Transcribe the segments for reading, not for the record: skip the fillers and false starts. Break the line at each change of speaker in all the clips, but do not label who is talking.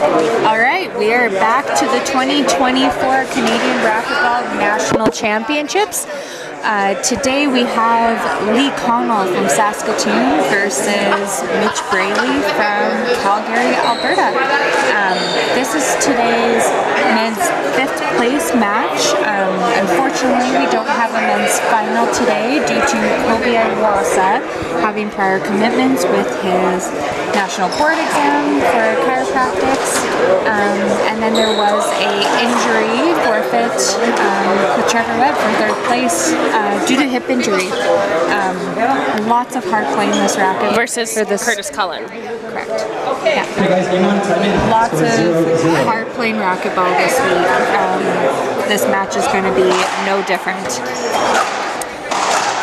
All right, we are back to the 2024 Canadian Racquetball National Championships. Today we have Lee Connell from Saskatoon versus Mitch Brayley from Calgary, Alberta. This is today's men's 5th place match. Unfortunately, we don't have a men's final today due to Kobe Iwasa having prior commitments with his national board exam for chiropractics. And then there was a injury forfeit with Trevor Webb for 3rd place due to hip injury. Lots of hard play in this racket.
Versus Curtis Cullen.
Correct. Yeah. Lots of hard playing racquetball this week. This match is going to be no different.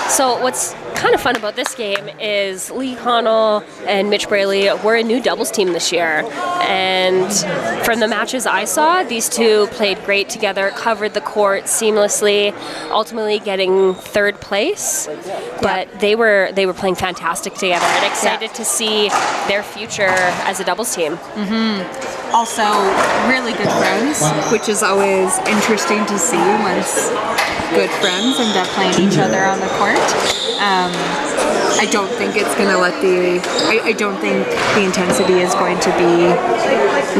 So what's kind of fun about this game is Lee Connell and Mitch Brayley were a new doubles team this year, and from the matches I saw, these two played great together, covered the court seamlessly, ultimately getting 3rd place. But they were playing fantastic together, and excited to see their future as a doubles team.
Also, really good friends, which is always interesting to see once good friends end up playing each other on the court. I don't think it's going to I don't think the intensity is going to be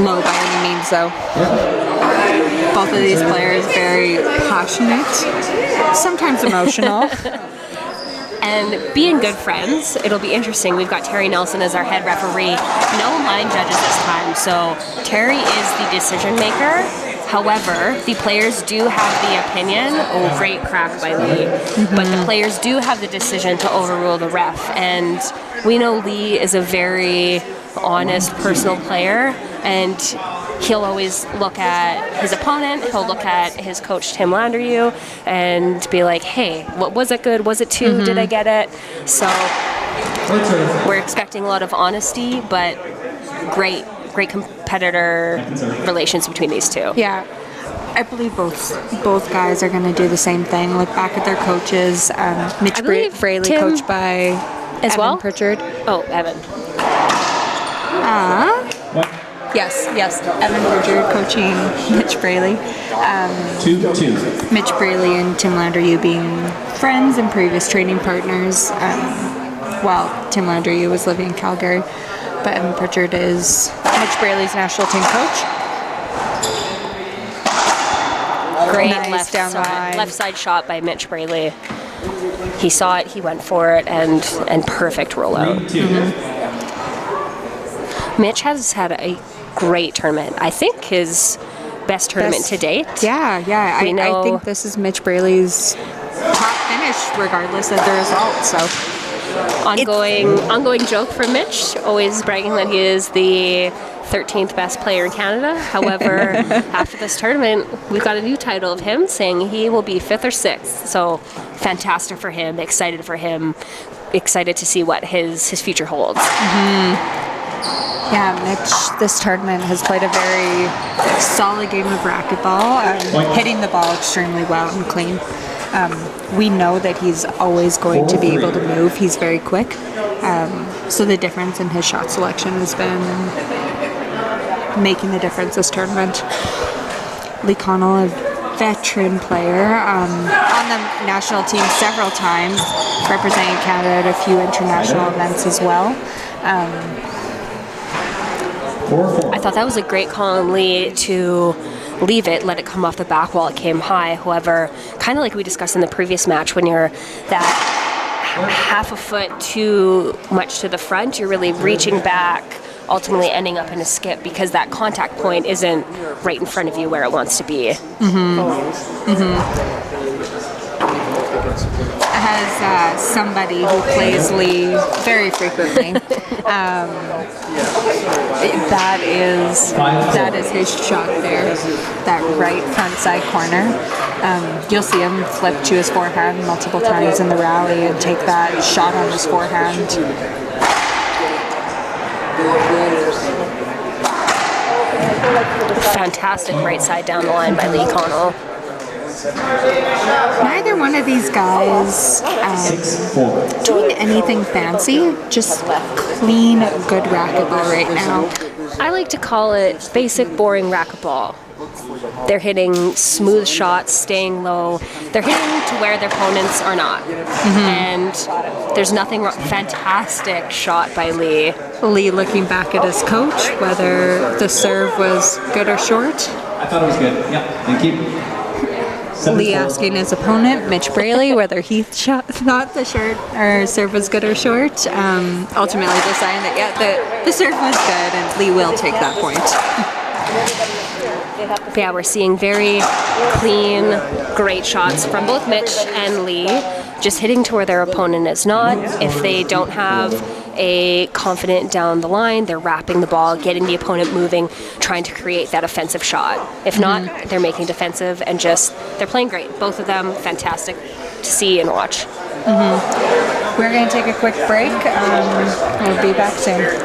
low by any means, though. Both of these players very passionate, sometimes emotional.
And being good friends, it'll be interesting. We've got Terry Nelson as our head referee. No line judges this time, so Terry is the decision maker. However, the players do have the opinion. Oh, great crack by Lee. But the players do have the decision to overrule the ref. And we know Lee is a very honest, personal player, and he'll always look at his opponent, he'll look at his coach Tim Landerneau and be like, hey, what was it good? Was it 2? Did I get it? So we're expecting a lot of honesty, but great competitor relations between these two.
Yeah. I believe both guys are going to do the same thing. Look back at their coaches. Mitch Brayley, coached by Evan Pritchard.
Oh, Evan.
Yes. Evan Pritchard coaching Mitch Brayley.
2-2.
Mitch Brayley and Tim Landerneau being friends and previous training partners. While Tim Landerneau was living in Calgary. But Evan Pritchard is Mitch Brayley's national team coach.
Great
nice
left side shot by Mitch Brayley. He saw it, he went for it, and perfect rollout. Mitch has had a great tournament. I think his best tournament to date.
Yeah. I think this is Mitch Brayley's top finish, regardless of the result. So.
Ongoing joke from Mitch, always bragging that he is the 13th best player in Canada. However, after this tournament, we've got a new title of him saying he will be 5th or 6th. So fantastic for him, excited to see what his future holds.
Yeah, Mitch, this tournament has played a very solid game of racquetball, hitting the ball extremely well and clean. We know that he's always going to be able to move. He's very quick. So the difference in his shot selection has been making the difference this tournament. Lee Connell, a veteran player, on the national team several times, representing Canada at a few international events as well.
I thought that was a great call on Lee to leave it, let it come off the back while it came high. However, kind of like we discussed in the previous match, when you're that half a foot too much to the front, you're really reaching back, ultimately ending up in a skip because that contact point isn't right in front of you where it wants to be.
As somebody who plays Lee very frequently, that is his shot there, that right front side corner. You'll see him flip to his forehand multiple times in the rally and take that shot on his forehand.
Fantastic right side down the line by Lee Connell.
Neither one of these guys doing anything fancy, just clean, good racquetball right now.
I like to call it basic, boring racquetball. They're hitting smooth shots, staying low. They're hitting to where their opponents are not. And there's nothing wrong. Fantastic shot by Lee.
Lee looking back at his coach, whether the serve was good or short.
I thought it was good. Yeah, thank you.
Lee asking his opponent, Mitch Brayley, whether he thought the serve was good or short. Ultimately deciding that, the serve was good, and Lee will take that point.
Yeah, we're seeing very clean, great shots from both Mitch and Lee, just hitting to where their opponent is not. If they don't have a confident down the line, they're wrapping the ball, getting the opponent moving, trying to create that offensive shot. If not, they're making defensive and they're playing great. Both of them, fantastic to see and watch.
We're going to take a quick break. We'll be back soon.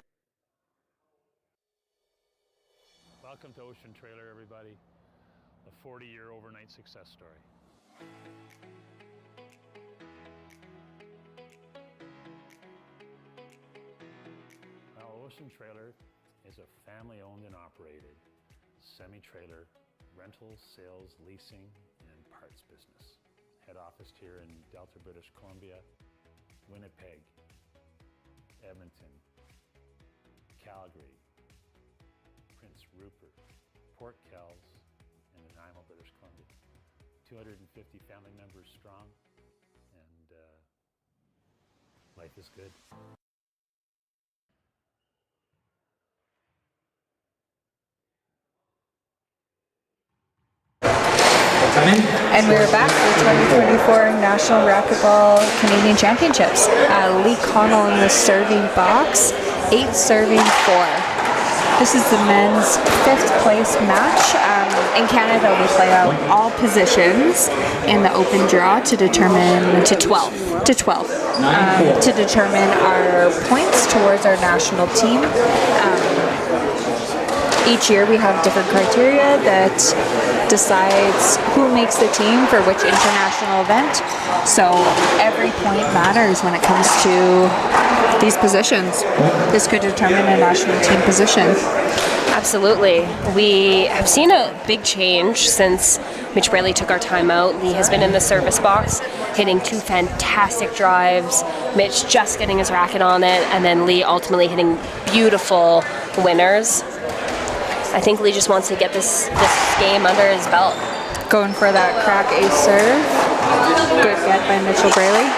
Welcome to Ocean Trailer, everybody. A 40-year overnight success story. Now, Ocean Trailer is a family-owned and operated semi-trailer rental, sales, leasing, and parts business. Head office here in Delta, British Columbia, Winnipeg, Edmonton, Calgary, Prince Rupert, Port Kells, and Nanaimo, British Columbia. 250 family members strong, and life is good.
And we're back for the 2024 National Racquetball Canadian Championships. Lee Connell in the serving box, 8 serving 4. This is the men's 5th place match. In Canada, we play out all positions in the open draw to determine to 12 to determine our points towards our national team. Each year we have different criteria that decides who makes the team for which international event. So every point matters when it comes to these positions. This could determine a national team position.
Absolutely. We have seen a big change since Mitch Brayley took our timeout. Lee has been in the service box, hitting 2 fantastic drives. Mitch just getting his racket on it, and then Lee ultimately hitting beautiful winners. I think Lee just wants to get this game under his belt.
Going for that crack ace serve. Good get by Mitch Brayley.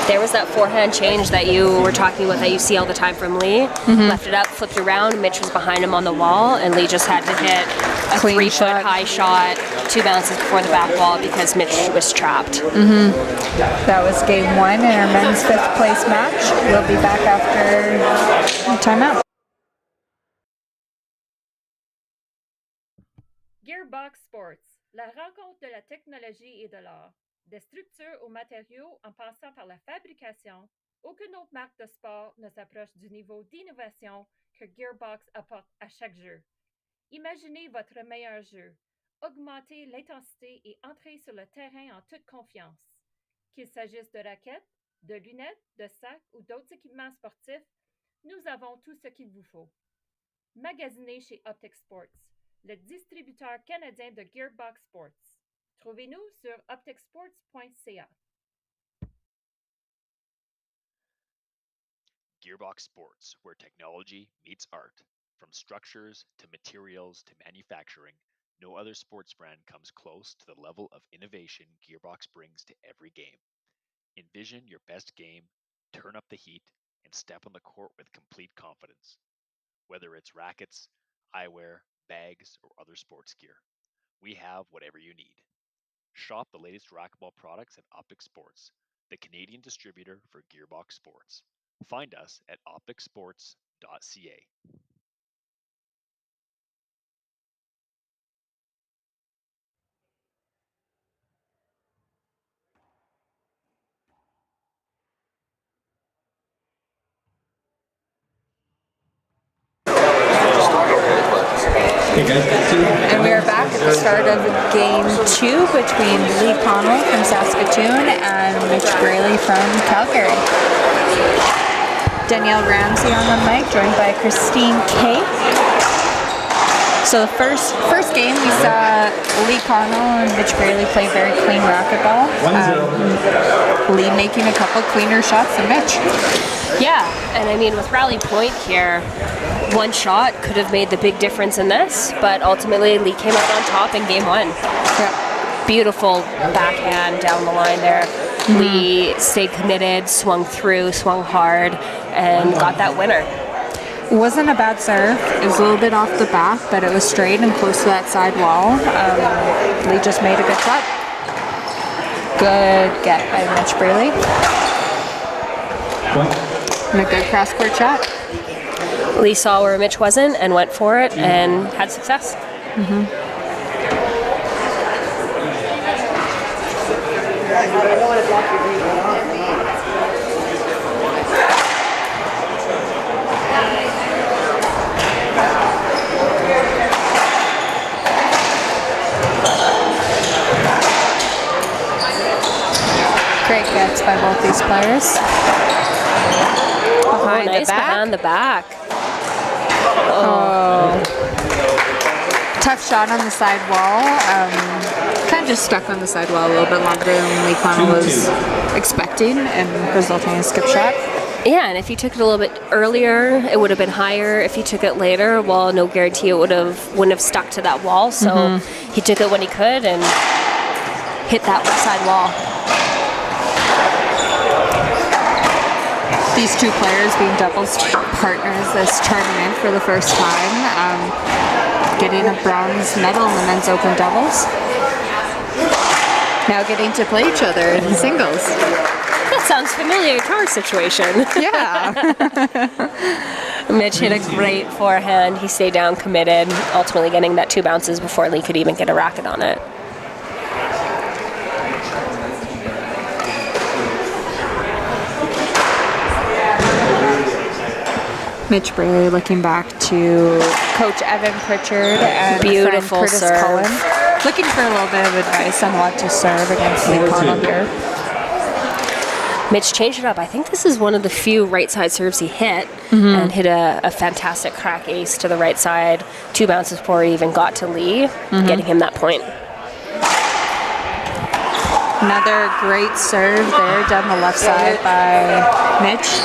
There was that forehand change that you were talking about that you see all the time from Lee. Left it up, flipped around, Mitch was behind him on the wall, and Lee just had to hit a
Clean
3-foot high shot, 2 bounces before the back wall because Mitch was trapped.
That was game 1 in our men's 5th place match. We'll be back after timeout.
Gearbox Sports, la rencontre de la technologie et de l'art. Des structures aux matériaux en passant par la fabrication, aucune autre marque de sport ne s'approche du niveau d'innovation que Gearbox apporte à chaque jeu. Imaginez votre meilleur jeu. Augmentez l'intensité et entrez sur le terrain en toute confiance. Qu'il s'agisse de raquettes, de lunettes, de sacs ou d'autres équipements sportifs, nous avons tout ce qu'il vous faut. Magasinez chez Optic Sports, le distributeur canadien de Gearbox Sports. Trouvez-nous sur opticsports.ca.
Gearbox Sports, where technology meets art. From structures to materials to manufacturing, no other sports brand comes close to the level of innovation Gearbox brings to every game. Envision your best game, turn up the heat, and step on the court with complete confidence. Whether it's rackets, eyewear, bags, or other sports gear, we have whatever you need. Shop the latest racquetball products at Optic Sports, the Canadian distributor for Gearbox Sports. Find us at opticsports.ca.
And we are back at the start of game 2 between Lee Connell from Saskatoon and Mitch Brayley from Calgary. Danielle Ramsey on the mic, joined by Christine Kay. So the first game, we saw Lee Connell and Mitch Brayley play very clean racquetball. Lee making a couple cleaner shots than Mitch.
Yeah, and I mean, with rally point here, one shot could have made the big difference in this, but ultimately Lee came out on top in game one.
Yeah.
Beautiful backhand down the line there. Lee stayed committed, swung through, swung hard, and got that winner.
It wasn't a bad serve. It was a little bit off the back, but it was straight and close to that side wall. Lee just made a good shot. Good get by Mitch Brayley. And a good cross-court shot.
Lee saw where Mitch wasn't and went for it and had success.
Great gets by both these players. Behind
Nice
the back.
behind the back.
Tough shot on the side wall. Kind of just stuck on the side wall a little bit longer than Lee Connell was expecting, and resulting in a skip shot.
Yeah, and if he took it a little bit earlier, it would have been higher. If he took it later, well, no guarantee it wouldn't have stuck to that wall. So he took it when he could and hit that side wall.
These two players being doubles partners this tournament for the first time, getting a bronze medal in the men's open doubles. Now getting to play each other in singles.
That sounds familiar to our situation.
Yeah.
Mitch hit a great forehand. He stayed down, committed, ultimately getting that 2 bounces before Lee could even get a racket on it.
Mitch Brayley looking back to Coach Evan Pritchard and
Beautiful
friend Curtis
serve.
Cullen, looking for a little bit of advice on what to serve against Lee Connell here.
Mitch changed it up. I think this is one of the few right side serves he hit, and hit a fantastic crack ace to the right side, 2 bounces before he even got to Lee, getting him that point.
Another great serve there down the left side by Mitch.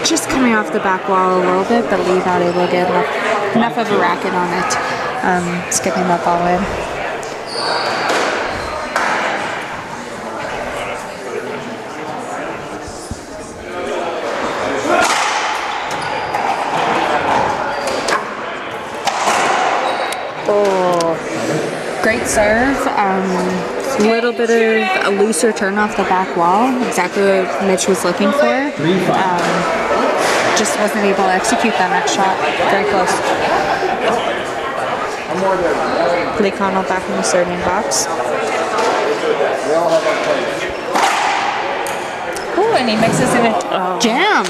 Just coming off the back wall a little bit, but Lee not able to get enough of a racket on it. Skipping that ball in. Great serve. Little bit of a looser turn off the back wall. Exactly what Mitch was looking for. Just wasn't able to execute that next shot. Very close. Lee Connell back in the serving box. Oh, and he mixes in a jam.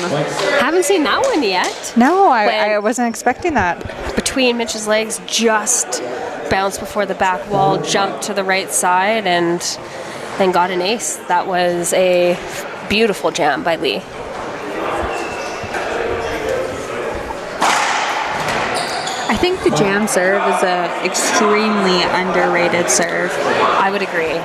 Haven't seen that one yet.
No, I wasn't expecting that.
Between Mitch's legs, just bounced before the back wall, jumped to the right side, and then got an ace. That was a beautiful jam by Lee.
I think the jam serve is an extremely underrated serve.
I would agree.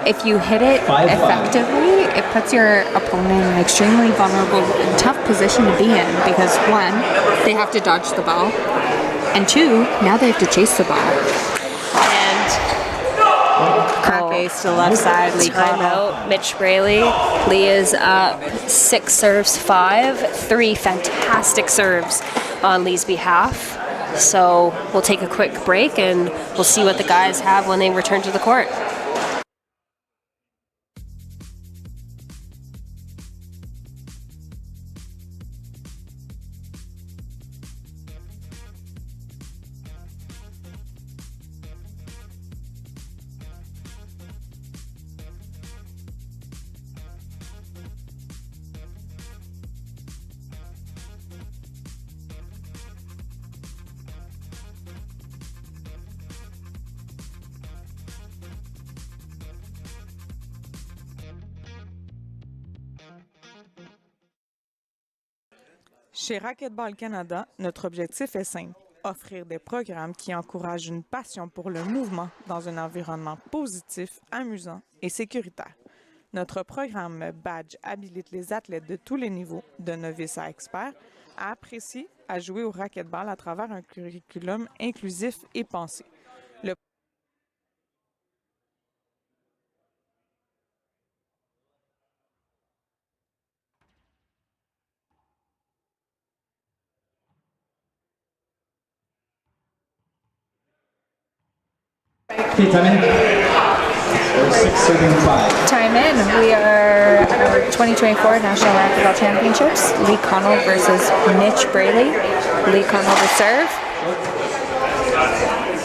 If you hit it effectively, it puts your opponent in an extremely vulnerable and tough position to be in, because 1, they have to dodge the ball, and 2, now they have to chase the ball.
And
crack ace to the left side, Lee Connell.
timeout, Mitch Brayley. Lee is up 6 serves, 5. 3 fantastic serves on Lee's behalf. So we'll take a quick break and we'll see what the guys have when they return to the court.
Chez Racquetball Canada, notre objectif est simple, offrir des programmes qui encouragent une passion pour le mouvement dans un environnement positif, amusant et sécuritaire. Notre programme Badge habilite les athlètes de tous les niveaux, de novices à experts, à apprécier à jouer au racquetball à travers un curriculum inclusif et pensé.
Okay, time in. 6 serving 5.
Time in. We are at our 2024 National Racquetball Championships. Lee Connell versus Mitch Brayley. Lee Connell to serve.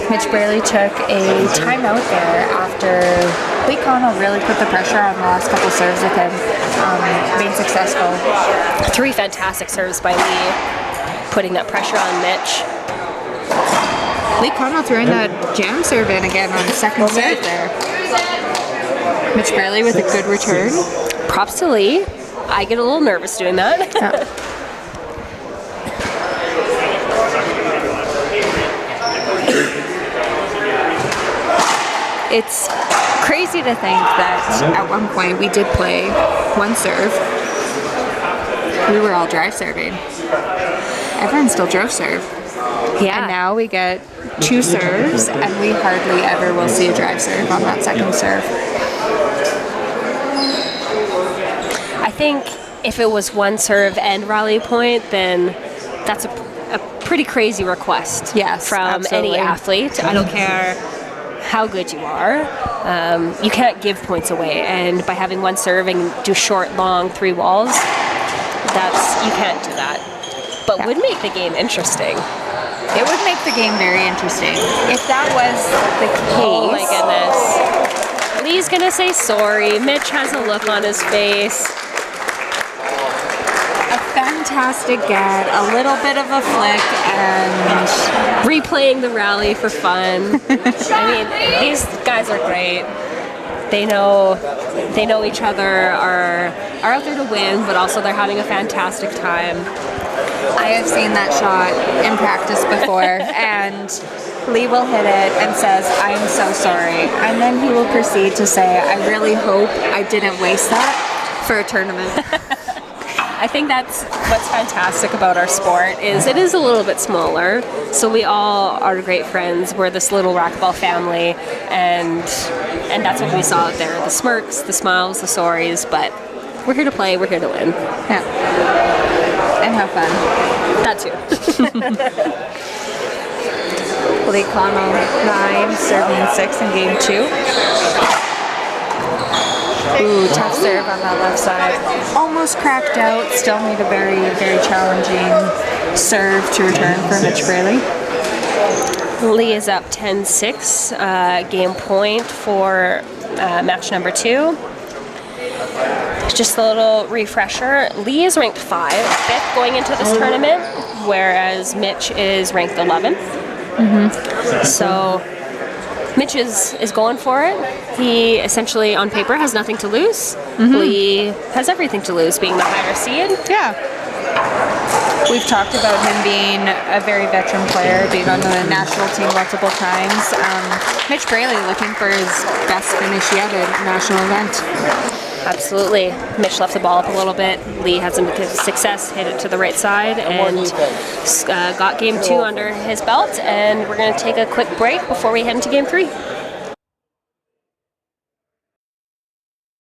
Mitch Brayley took a timeout there after Lee Connell really put the pressure on the last couple serves with him, being successful.
3 fantastic serves by Lee, putting that pressure on Mitch.
Lee Connell throwing that jam serve in again on the second serve there. Mitch Brayley with a good return.
Props to Lee. I get a little nervous doing that.
Yeah. It's crazy to think that at one point we did play one serve. We were all drive serving. Everyone still drove serve.
Yeah.
And now we get 2 serves, and we hardly ever will see a drive serve on that second serve.
I think if it was one serve and rally point, then that's a pretty crazy request.
Yes,
from
absolutely.
any athlete. I don't care how good you are. You can't give points away, and by having one serve and do short, long 3 walls, you can't do that. But would make the game interesting.
It would make the game very interesting. If that was the case.
Oh my goodness. Lee's gonna say sorry. Mitch has a look on his face.
A fantastic get, a little bit of a flick, and
replaying the rally for fun. I mean, these guys are great. They know each other, are out there to win, but also they're having a fantastic time.
I have seen that shot in practice before, and Lee will hit it and says, "I'm so sorry." And then he will proceed to say, "I really hope I didn't waste that for a tournament."
I think that's what's fantastic about our sport is it is a little bit smaller, so we all are great friends. We're this little racquetball family, and that's what we saw out there. The smirks, the smiles, the sorries, but we're here to play, we're here to win.
Yeah. And have fun.
That too.
Lee Connell 9, serving 6 in game 2. Ooh, tough serve on that left side. Almost cracked out. Still need a very, very challenging serve to return for Mitch Brayley.
Lee is up 10-6, game point for match number 2. Just a little refresher. Lee is ranked 5th going into this tournament, whereas Mitch is ranked 11th. So Mitch is going for it. He essentially, on paper, has nothing to lose. Lee has everything to lose, being the higher seed.
Yeah. We've talked about him being a very veteran player, being on the national team multiple times. Mitch Brayley looking for his best finish yet at a national event.
Absolutely. Mitch left the ball up a little bit. Lee had some success, hit it to the right side, and got game 2 under his belt. And we're going to take a quick break before we head into game 3.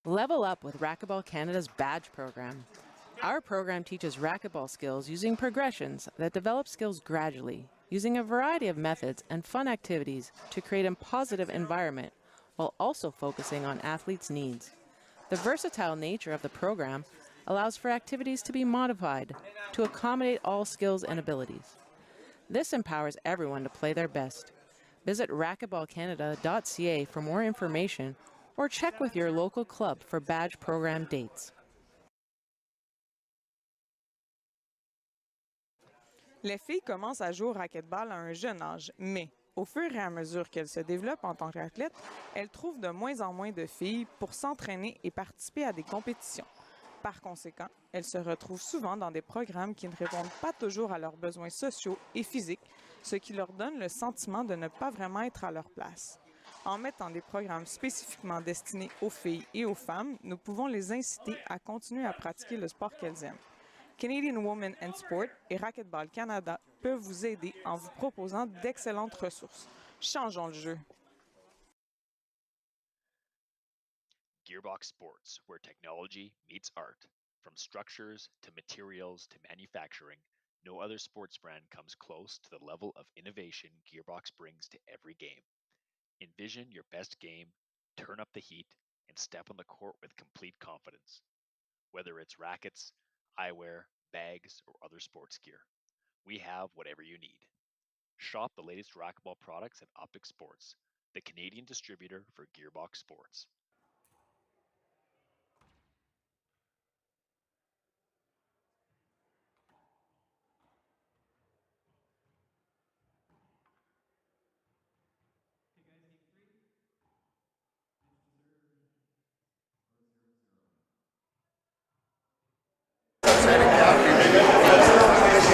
Level up with Racquetball Canada's Badge program. Our program teaches racquetball skills using progressions that develop skills gradually, using a variety of methods and fun activities to create a positive environment, while also focusing on athletes' needs. The versatile nature of the program allows for activities to be modified to accommodate all skills and abilities. This empowers everyone to play their best. Visit racquetballcanada.ca for more information or check with your local club for badge program dates.
Les filles commencent à jouer au racquetball à un jeune âge, mais au fur et à mesure qu'elles se développent en tant qu'athlètes, elles trouvent de moins en moins de filles pour s'entraîner et participer à des compétitions. Par conséquent, elles se retrouvent souvent dans des programmes qui ne répondent pas toujours à leurs besoins sociaux et physiques, ce qui leur donne le sentiment de ne pas vraiment être à leur place. En mettant des programmes spécifiquement destinés aux filles et aux femmes, nous pouvons les inciter à continuer à pratiquer le sport qu'elles aiment. Canadian Women in Sport et Racquetball Canada peuvent vous aider en vous proposant d'excellentes ressources. Changeons le jeu.
Gearbox Sports, where technology meets art. From structures to materials to manufacturing, no other sports brand comes close to the level of innovation Gearbox brings to every game. Envision your best game, turn up the heat, and step on the court with complete confidence. Whether it's rackets, eyewear, bags, or other sports gear, we have whatever you need. Shop the latest racquetball products at Optic Sports, the Canadian distributor for Gearbox Sports.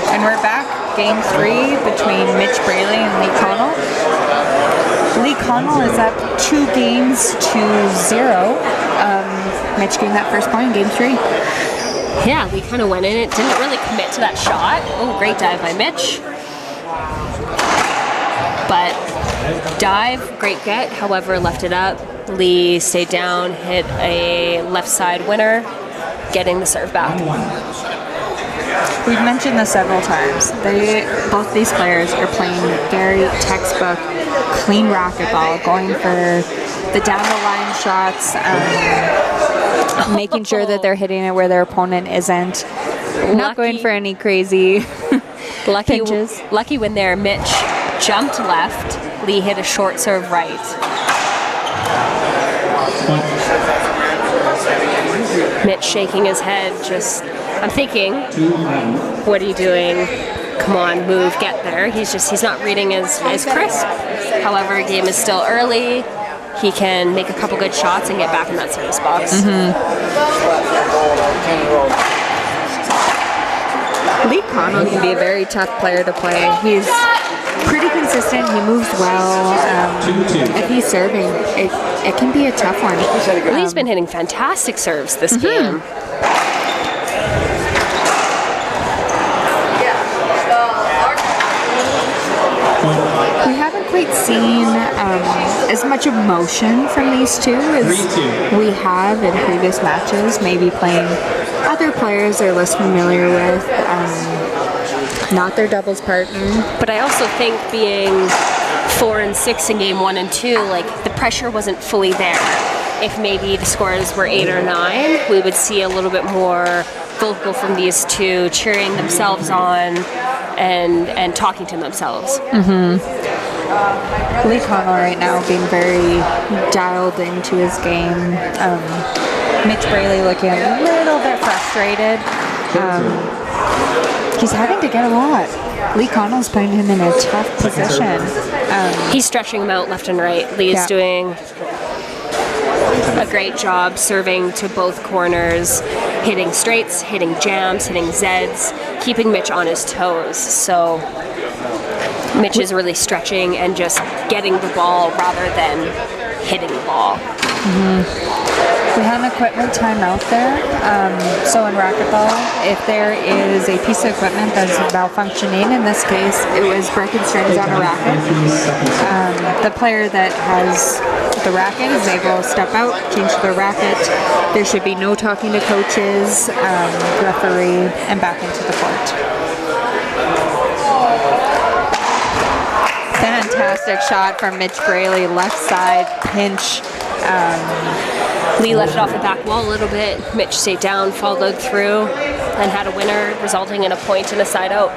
And we're back. Game 3 between Mitch Brayley and Lee Connell. Lee Connell is up 2 games to 0. Mitch getting that first point in game 3.
Yeah, Lee kind of went in it, didn't really commit to that shot. Oh, great dive by Mitch. But dive, great get, however, left it up. Lee stayed down, hit a left side winner, getting the serve back.
We've mentioned this several times. Both these players are playing very textbook, clean racquetball, going for the down-the-line shots, making sure that they're hitting it where their opponent isn't. Not going for any crazy pinches.
Lucky when there, Mitch jumped left, Lee hit a short serve right. Mitch shaking his head, just, I'm thinking, what are you doing? Come on, move, get there. He's not reading as crisp. However, game is still early. He can make a couple good shots and get back in that service box.
Lee Connell can be a very tough player to play. He's pretty consistent. He moves well. If he's serving, it can be a tough one.
Lee's been hitting fantastic serves this game.
We haven't quite seen as much emotion from these two as we have in previous matches, maybe playing other players they're less familiar with, not their doubles partner.
But I also think being 4 and 6 in game 1 and 2, like the pressure wasn't fully there. If maybe the scores were 8 or 9, we would see a little bit more vocal from these two, cheering themselves on and talking to themselves.
Lee Connell right now being very dialed into his game. Mitch Brayley looking a little bit frustrated. He's having to get a lot. Lee Connell's putting him in a tough position.
He's stretching him out left and right. Lee is doing a great job serving to both corners, hitting straights, hitting jams, hitting Zeds, keeping Mitch on his toes. So Mitch is really stretching and just getting the ball rather than hitting the ball.
We have an equipment timeout there. So in racquetball, if there is a piece of equipment that's malfunctioning, in this case, it was broken strings on a racket. The player that has the racket is able to step out, change the racket. There should be no talking to coaches, referee, and back into the court. Fantastic shot from Mitch Brayley, left side pinch.
Lee left it off the back wall a little bit. Mitch stayed down, followed through, and had a winner, resulting in a point and a side out.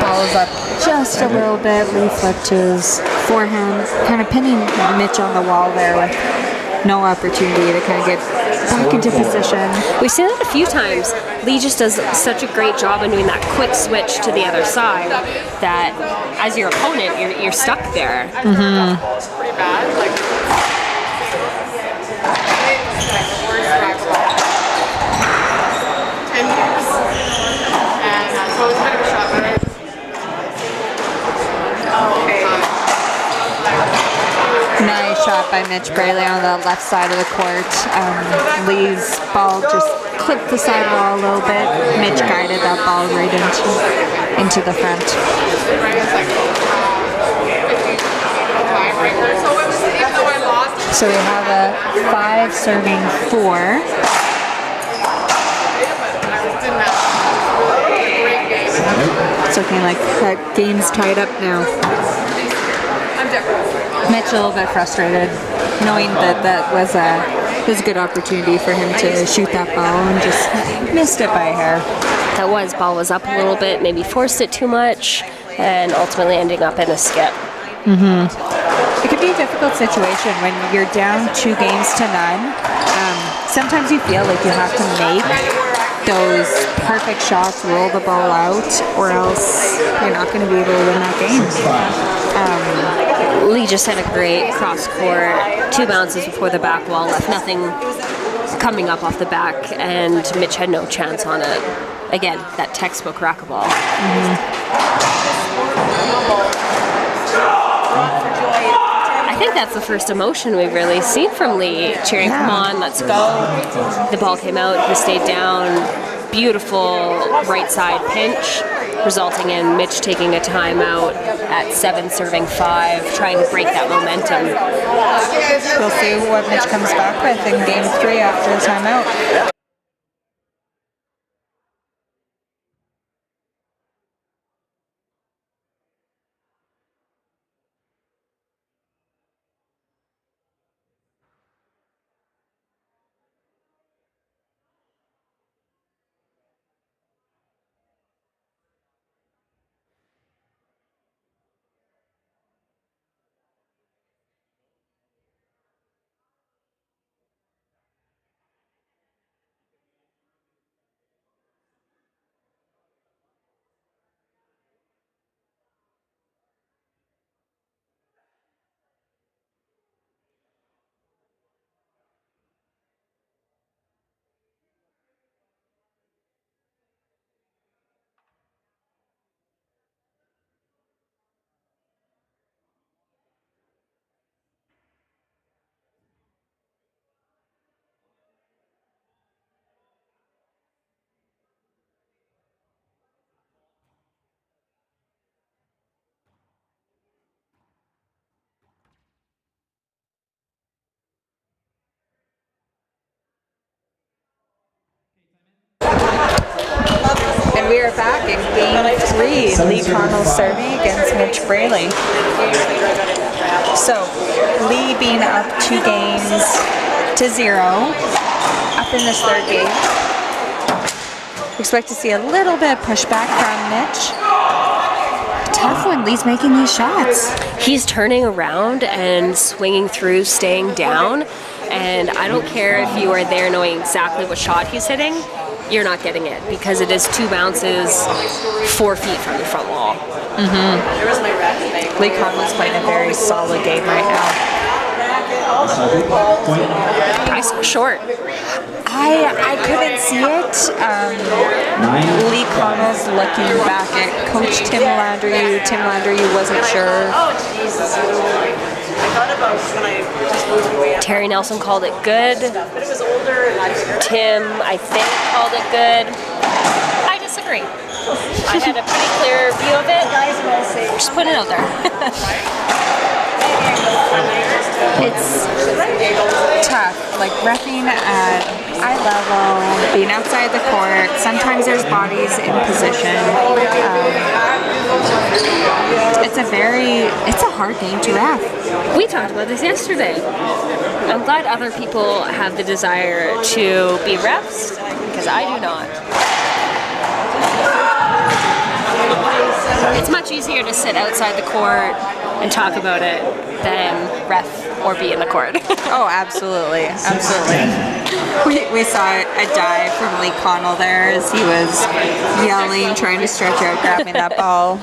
Ball is up just a little bit. Lee flipped his forehand, kind of pinning Mitch on the wall there with no opportunity to kind of get back into position.
We've seen that a few times. Lee just does such a great job in doing that quick switch to the other side that as your opponent, you're stuck there.
Nice shot by Mitch Brayley on the left side of the court. Lee's ball just clipped the sidewall a little bit. Mitch guided that ball right into the front. So we have a 5 serving 4. It's looking like that game's tied up now. Mitch a little bit frustrated, knowing that was a good opportunity for him to shoot that ball and just missed it by a hair.
Ball was up a little bit, maybe forced it too much, and ultimately ending up in a skip.
It could be a difficult situation when you're down 2 games to none. Sometimes you feel like you have to make those perfect shots, roll the ball out, or else you're not going to be able to win that game.
Lee just had a great cross court, 2 bounces before the back wall, left nothing coming up off the back, and Mitch had no chance on it. Again, that textbook racquetball. I think that's the first emotion we've really seen from Lee, cheering, come on, let's go. The ball came out, he stayed down, beautiful right side pinch, resulting in Mitch taking a timeout at 7 serving 5, trying to break that momentum.
We'll see what Mitch comes back with in game 3 after the timeout. And we are back in game 3. Lee Connell serving against Mitch Brayley. So, Lee being up 2 games to 0, up in this 3rd game. Expect to see a little bit of pushback from Mitch. Tough when Lee's making these shots.
He's turning around and swinging through, staying down, and I don't care if you are there knowing exactly what shot he's hitting, you're not getting it because it is 2 bounces 4 feet from the front wall.
Lee Connell's playing a very solid game right now.
I saw short.
I couldn't see it. Lee Connell's looking back at Coach Tim Landry. Tim Landry wasn't sure.
Terry Nelson called it good. Tim, I think, called it good. I disagree. I had a pretty clear view of it. Just putting it out there.
It's tough, like reffing at eye level, being outside the court. Sometimes there's bodies in position. It's a hard game to ref.
We talked about this yesterday. I'm glad other people have the desire to be refs, because I do not. It's much easier to sit outside the court, and talk about it than ref or be in the court.
Oh, absolutely, absolutely. We saw a dive from Lee Connell there as he was yelling, trying to stretch out, grabbing that ball.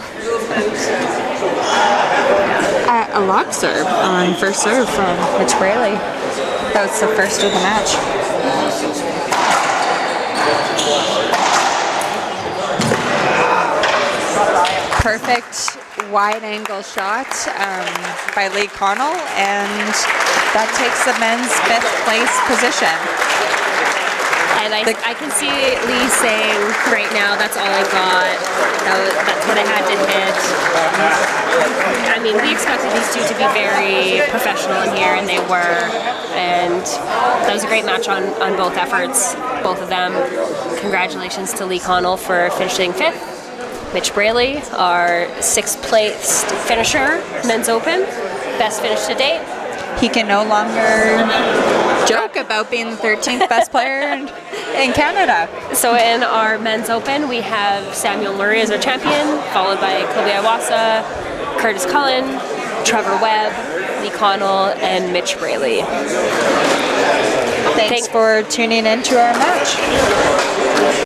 A lock serve on first serve from Mitch Brayley. That was the first of the match. Perfect wide angle shot by Lee Connell, and that takes the men's 5th place position.
And I can see Lee saying right now, that's all I got. That's what I had to hit. I mean, we expected these two to be very professional in here, and they were. And that was a great match on both efforts, both of them. Congratulations to Lee Connell for finishing 5th. Mitch Brayley, our 6th place finisher, Men's Open. Best finish to date.
He can no longer joke about being the 13th best player in Canada.
So in our Men's Open, we have Samuel Murray as our champion, followed by Kobe Iwasa, Curtis Cullen, Trevor Webb, Lee Connell, and Mitch Brayley.
Thanks for tuning in to our match.